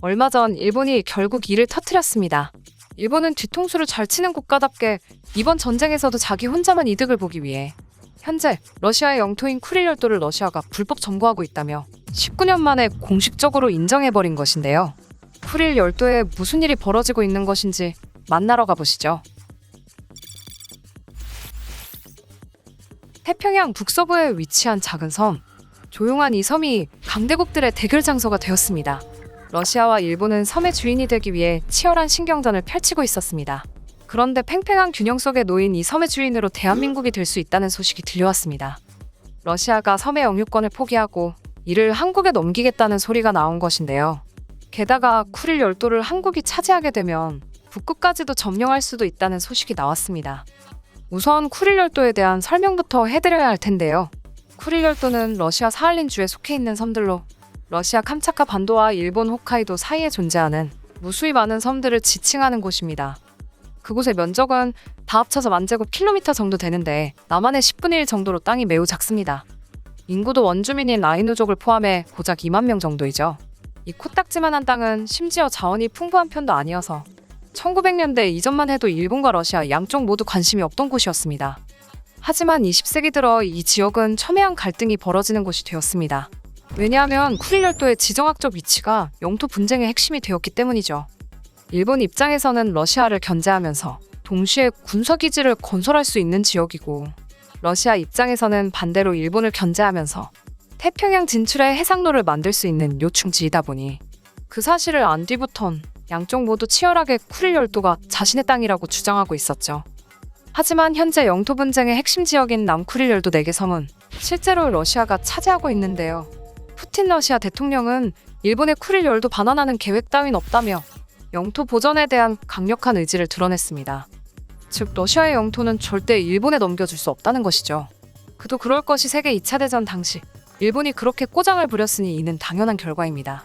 얼마 전 일본이 결국 이를 터뜨렸습니다. 일본은 뒤통수를 잘 치는 국가답게 이번 전쟁에서도 자기 혼자만 이득을 보기 위해 현재 러시아의 영토인 쿠릴 열도를 러시아가 불법 점거하고 있다며 19년 만에 공식적으로 인정해버린 것인데요. 쿠릴 열도에 무슨 일이 벌어지고 있는 것인지 만나러 가보시죠. 태평양 북서부에 위치한 작은 섬. 조용한 이 섬이 강대국들의 대결 장소가 되었습니다. 러시아와 일본은 섬의 주인이 되기 위해 치열한 신경전을 펼치고 있었습니다. 그런데 팽팽한 균형 속에 놓인 이 섬의 주인으로 대한민국이 될 수 있다는 소식이 들려왔습니다. 러시아가 섬의 영유권을 포기하고 이를 한국에 넘기겠다는 소리가 나온 것인데요. 게다가 쿠릴 열도를 한국이 차지하게 되면 북극까지도 점령할 수도 있다는 소식이 나왔습니다. 우선 쿠릴 열도에 대한 설명부터 해드려야 할 텐데요. 쿠릴 열도는 러시아 사할린주에 속해 있는 섬들로 러시아 캄차카 반도와 일본 홋카이도 사이에 존재하는 무수히 많은 섬들을 지칭하는 곳입니다. 그곳의 면적은 다 합쳐서 만제곱킬로미터 정도 되는데 남한의 10분의 1 정도로 땅이 매우 작습니다. 인구도 원주민인 아이누족을 포함해 고작 2만 명 정도이죠. 이 코딱지만한 땅은 심지어 자원이 풍부한 편도 아니어서 1900년대 이전만 해도 일본과 러시아 양쪽 모두 관심이 없던 곳이었습니다. 하지만 20세기 들어 이 지역은 첨예한 갈등이 벌어지는 곳이 되었습니다. 왜냐하면 쿠릴 열도의 지정학적 위치가 영토 분쟁의 핵심이 되었기 때문이죠. 일본 입장에서는 러시아를 견제하면서 동시에 군사기지를 건설할 수 있는 지역이고, 러시아 입장에서는 반대로 일본을 견제하면서 태평양 진출의 해상로를 만들 수 있는 요충지이다 보니 그 사실을 안 뒤부턴 양쪽 모두 치열하게 쿠릴 열도가 자신의 땅이라고 주장하고 있었죠. 하지만 현재 영토 분쟁의 핵심 지역인 남쿠릴 열도 4개 섬은 실제로 러시아가 차지하고 있는데요. 푸틴 러시아 대통령은 일본의 쿠릴 열도 반환하는 계획 따윈 없다며 영토 보전에 대한 강력한 의지를 드러냈습니다. 즉, 러시아의 영토는 절대 일본에 넘겨줄 수 없다는 것이죠. 그도 그럴 것이 세계 2차 대전 당시 일본이 그렇게 꼬장을 부렸으니 이는 당연한 결과입니다.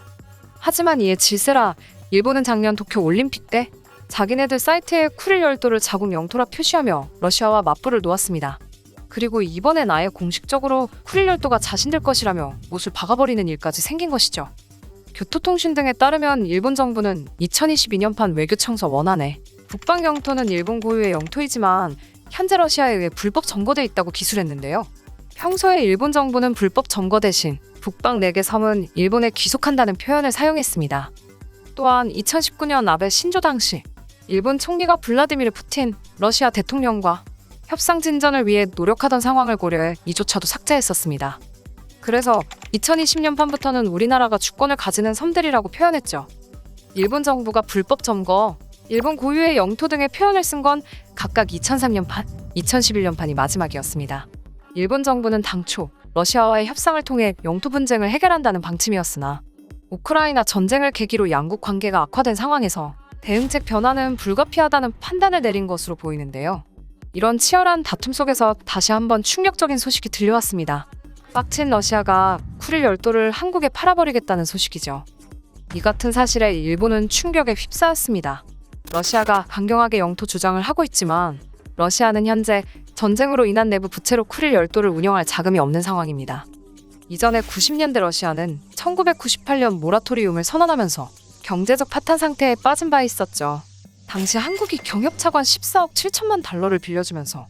하지만 이에 질세라 일본은 작년 도쿄 올림픽 때 자기네들 사이트에 쿠릴 열도를 자국 영토라 표시하며 러시아와 맞불을 놓았습니다. 그리고 이번엔 아예 공식적으로 쿠릴 열도가 자신들 것이라며 못을 박아버리는 일까지 생긴 것이죠. 교토통신 등에 따르면 일본 정부는 2022년판 외교청서 원안에 북방 영토는 일본 고유의 영토이지만 현재 러시아에 의해 불법 점거돼 있다고 기술했는데요. 평소에 일본 정부는 불법 점거 대신 북방 4개 섬은 일본에 귀속한다는 표현을 사용했습니다. 또한 2019년 아베 신조 당시 일본 총리가 블라디미르 푸틴 러시아 대통령과 협상 진전을 위해 노력하던 상황을 고려해 이조차도 삭제했었습니다. 그래서 2020년판부터는 우리나라가 주권을 가지는 섬들이라고 표현했죠. 일본 정부가 불법 점거, 일본 고유의 영토 등의 표현을 쓴 건 각각 2003년판, 2011년판이 마지막이었습니다. 일본 정부는 당초 러시아와의 협상을 통해 영토 분쟁을 해결한다는 방침이었으나 우크라이나 전쟁을 계기로 양국 관계가 악화된 상황에서 대응책 변화는 불가피하다는 판단을 내린 것으로 보이는데요. 이런 치열한 다툼 속에서 다시 한번 충격적인 소식이 들려왔습니다. 빡친 러시아가 쿠릴 열도를 한국에 팔아버리겠다는 소식이죠. 이 같은 사실에 일본은 충격에 휩싸였습니다. 러시아가 강경하게 영토 주장을 하고 있지만 러시아는 현재 전쟁으로 인한 내부 부채로 쿠릴 열도를 운영할 자금이 없는 상황입니다. 이전에 90년대 러시아는 1998년 모라토리움을 선언하면서 경제적 파탄 상태에 빠진 바 있었죠. 당시 한국이 경협차관 14억 7천만 달러를 빌려주면서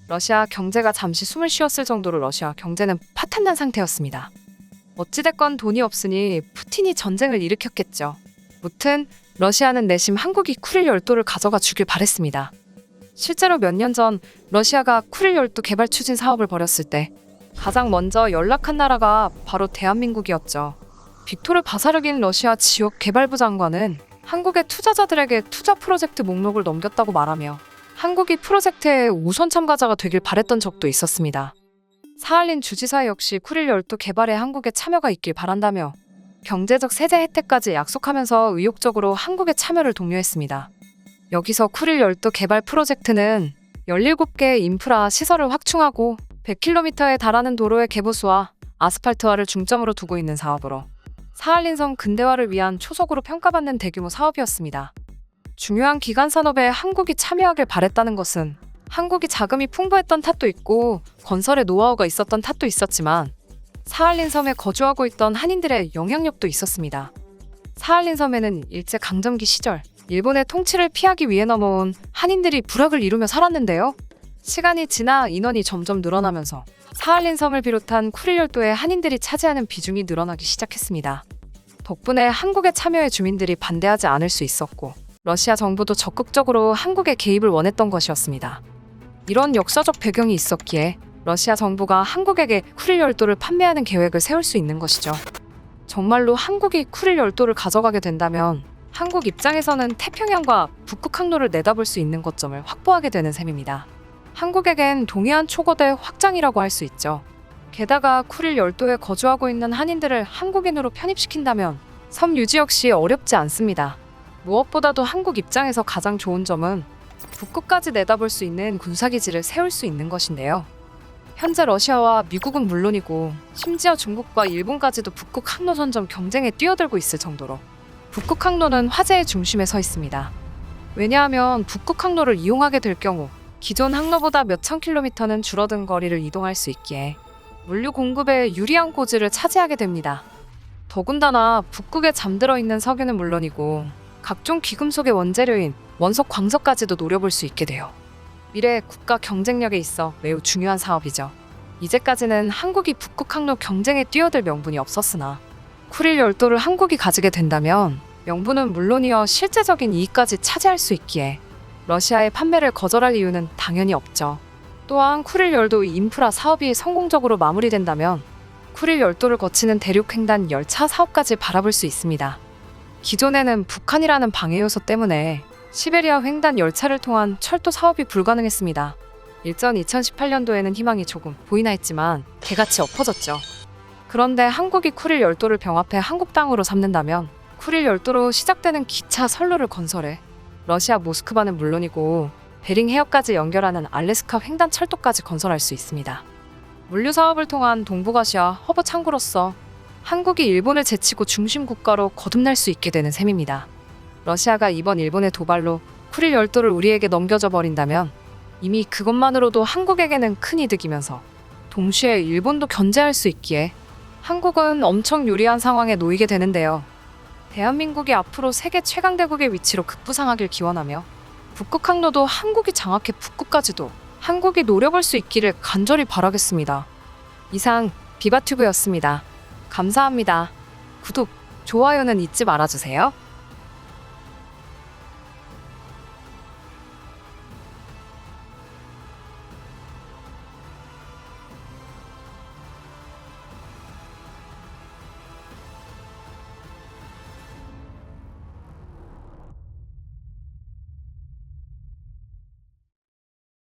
러시아 경제가 잠시 숨을 쉬었을 정도로 러시아 경제는 파탄난 상태였습니다. 어찌됐건 돈이 없으니 푸틴이 전쟁을 일으켰겠죠. 무튼 러시아는 내심 한국이 쿠릴 열도를 가져가 주길 바랬습니다. 실제로 몇 년 전 러시아가 쿠릴 열도 개발 추진 사업을 벌였을 때 가장 먼저 연락한 나라가 바로 대한민국이었죠. 빅토르 바사르긴 러시아 지역 개발부 장관은 한국의 투자자들에게 투자 프로젝트 목록을 넘겼다고 말하며 한국이 프로젝트의 우선 참가자가 되길 바랬던 적도 있었습니다. 사할린 주지사 역시 쿠릴 열도 개발에 한국의 참여가 있길 바란다며 경제적 세제 혜택까지 약속하면서 의욕적으로 한국의 참여를 독려했습니다. 여기서 쿠릴 열도 개발 프로젝트는 17개의 인프라 시설을 확충하고 100km에 달하는 도로의 개보수와 아스팔트화를 중점으로 두고 있는 사업으로 사할린섬 근대화를 위한 초석으로 평가받는 대규모 사업이었습니다. 중요한 기간 산업에 한국이 참여하길 바랬다는 것은 한국이 자금이 풍부했던 탓도 있고 건설에 노하우가 있었던 탓도 있었지만 사할린섬에 거주하고 있던 한인들의 영향력도 있었습니다. 사할린 섬에는 일제 강점기 시절 일본의 통치를 피하기 위해 넘어온 한인들이 부락을 이루며 살았는데요. 시간이 지나 인원이 점점 늘어나면서 사할린 섬을 비롯한 쿠릴 열도의 한인들이 차지하는 비중이 늘어나기 시작했습니다. 덕분에 한국에 참여해 주민들이 반대하지 않을 수 있었고 러시아 정부도 적극적으로 한국의 개입을 원했던 것이었습니다. 이런 역사적 배경이 있었기에 러시아 정부가 한국에게 쿠릴 열도를 판매하는 계획을 세울 수 있는 것이죠. 정말로 한국이 쿠릴 열도를 가져가게 된다면 한국 입장에서는 태평양과 북극 항로를 내다볼 수 있는 거점을 확보하게 되는 셈입니다. 한국에겐 동해안 초거대 확장이라고 할 수 있죠. 게다가 쿠릴 열도에 거주하고 있는 한인들을 한국인으로 편입시킨다면 섬 유지 역시 어렵지 않습니다. 무엇보다도 한국 입장에서 가장 좋은 점은 북극까지 내다볼 수 있는 군사기지를 세울 수 있는 것인데요. 현재 러시아와 미국은 물론이고 심지어 중국과 일본까지도 북극 항로 선점 경쟁에 뛰어들고 있을 정도로 북극 항로는 화제의 중심에 서 있습니다. 왜냐하면 북극 항로를 이용하게 될 경우 기존 항로보다 몇천 킬로미터는 줄어든 거리를 이동할 수 있기에 물류 공급에 유리한 고지를 차지하게 됩니다. 더군다나 북극에 잠들어 있는 석유는 물론이고 각종 귀금속의 원재료인 원석 광석까지도 노려볼 수 있게 돼요. 미래 국가 경쟁력에 있어 매우 중요한 사업이죠. 이제까지는 한국이 북극 항로 경쟁에 뛰어들 명분이 없었으나 쿠릴 열도를 한국이 가지게 된다면 명분은 물론이어 실제적인 이익까지 차지할 수 있기에 러시아의 판매를 거절할 이유는 당연히 없죠. 또한 쿠릴 열도 인프라 사업이 성공적으로 마무리된다면 쿠릴 열도를 거치는 대륙 횡단 열차 사업까지 바라볼 수 있습니다. 기존에는 북한이라는 방해 요소 때문에 시베리아 횡단 열차를 통한 철도 사업이 불가능했습니다. 일전 2018년도에는 희망이 조금 보이나 했지만 개같이 엎어졌죠. 그런데 한국이 쿠릴 열도를 병합해 한국 땅으로 삼는다면 쿠릴 열도로 시작되는 기차 선로를 건설해 러시아 모스크바는 물론이고 베링 해협까지 연결하는 알래스카 횡단 철도까지 건설할 수 있습니다. 물류 사업을 통한 동북아시아 허브 창구로서 한국이 일본을 제치고 중심 국가로 거듭날 수 있게 되는 셈입니다. 러시아가 이번 일본의 도발로 쿠릴 열도를 우리에게 넘겨줘 버린다면 이미 그것만으로도 한국에게는 큰 이득이면서 동시에 일본도 견제할 수 있기에 한국은 엄청 유리한 상황에 놓이게 되는데요. 대한민국이 앞으로 세계 최강대국의 위치로 급부상하길 기원하며 북극 항로도 한국이 장악해 북극까지도 한국이 노려볼 수 있기를 간절히 바라겠습니다. 이상 비바튜브였습니다. 감사합니다. 구독, 좋아요는 잊지 말아주세요.